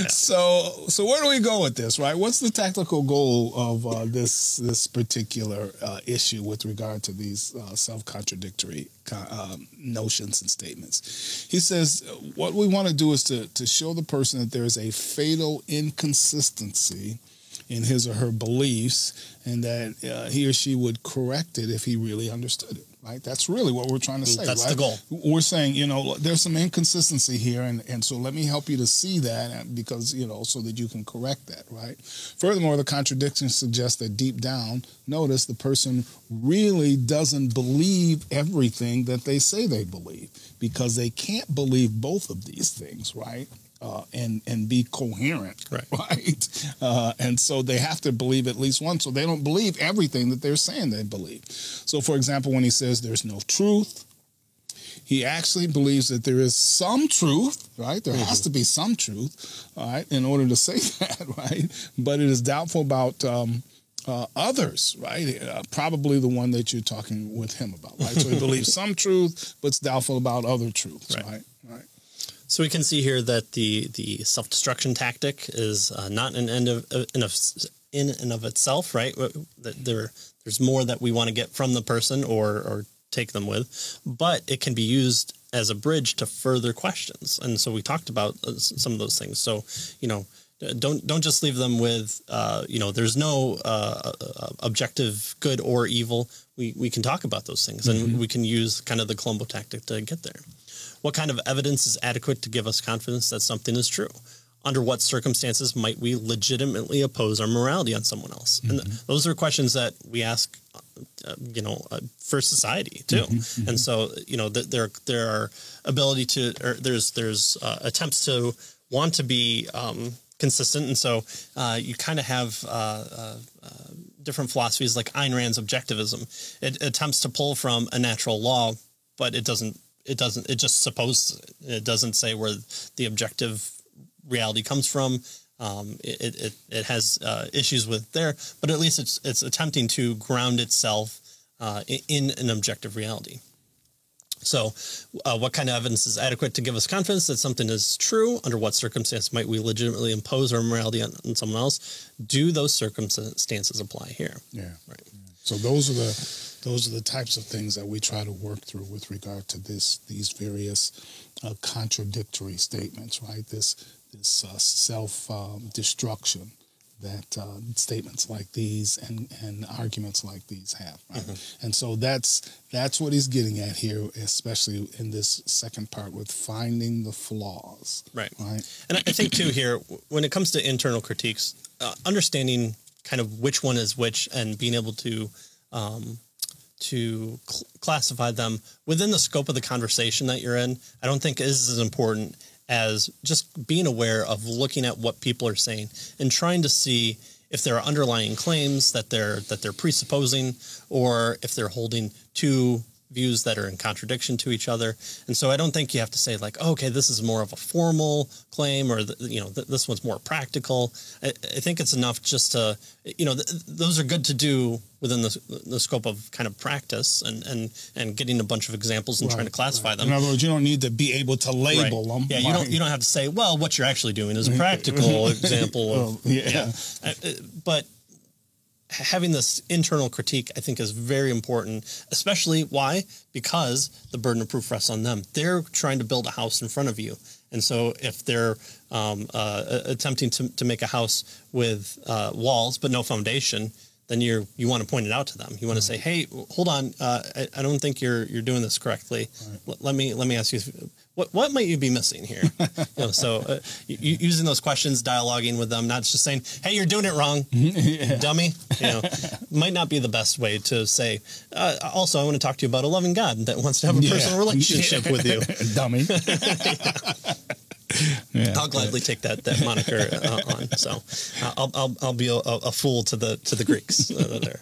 So where do we go with this, right? What's the tactical goal of this particular issue with regard to these self-contradictory notions and statements? He says what we want to do is to show the person that there is a fatal inconsistency in his or her beliefs, and that he or she would correct it if he really understood it. Right? That's really what we're trying to say. That's right? the goal. We're saying, there's some inconsistency here, and so let me help you to see that, because, so that you can correct that, right? Furthermore, the contradiction suggests that deep down, notice the person really doesn't believe everything that they say they believe, because they can't believe both of these things, right? And be coherent, right? And so they have to believe at least one, so they don't believe everything that they're saying they believe. So, for example, when he says there's no truth, he actually believes that there is some truth, right? There has to be some truth, all right, in order to say that, right? But it is doubtful about others, right? Probably the one that you're talking with him about, right? So he believes some truth, but it's doubtful about other truths, right? Right. So we can see here that the self-destruction tactic is not an end in and of itself, right? That there's more that we want to get from the person or take them with, but it can be used as a bridge to further questions. And so we talked about some of those things. So, don't just leave them with, there's no objective good or evil. We can talk about those things, and we can use kind of the Columbo tactic to get there. What kind of evidence is adequate to give us confidence that something is true? Under what circumstances might we legitimately oppose our morality on someone else? And those are questions that we ask, for society too. And so, there are ability to, or there's attempts to want to be consistent. And so you kind of have different philosophies like Ayn Rand's objectivism. It attempts to pull from a natural law, but it just supposes it doesn't say where the objective reality comes from. It has issues with there, but at least it's attempting to ground itself in an objective reality. So what kind of evidence is adequate to give us confidence that something is true? Under what circumstance might we legitimately impose our morality on someone else? Do those circumstances apply here? Yeah. Right. So those are the types of things that we try to work through with regard to these various contradictory statements, right? This self-destruction that statements like these and arguments like these have, right? And so that's what he's getting at here, especially in this second part with finding the flaws, right? And I think too here, when it comes to internal critiques, understanding kind of which one is which and being able to classify them within the scope of the conversation that you're in, I don't think is as important as just being aware of looking at what people are saying and trying to see if there are underlying claims that they're presupposing, or if they're holding two views that are in contradiction to each other. And so I don't think you have to say like, oh, okay, this is more of a formal claim, or this one's more practical. I think it's enough just to, those are good to do within the scope of kind of practice and getting a bunch of examples and trying to classify them. In other words, you don't need to be able to label them. Yeah, you don't have to say, well, what you're actually doing is a practical example of, but having this internal critique, I think, is very important, especially why? Because the burden of proof rests on them. They're trying to build a house in front of you. And so if they're attempting to make a house with walls but no foundation, then you want to point it out to them. You want to say, hey, hold on, I don't think you're doing this correctly. Let me ask you, what might you be missing here? So using those questions, dialoguing with them, not just saying, hey, you're doing it wrong, dummy. Might not be the best way to say. Also, I want to talk to you about a loving God that wants to have a personal relationship with you, dummy. I'll gladly take that moniker on. So I'll be a fool to the Greeks there.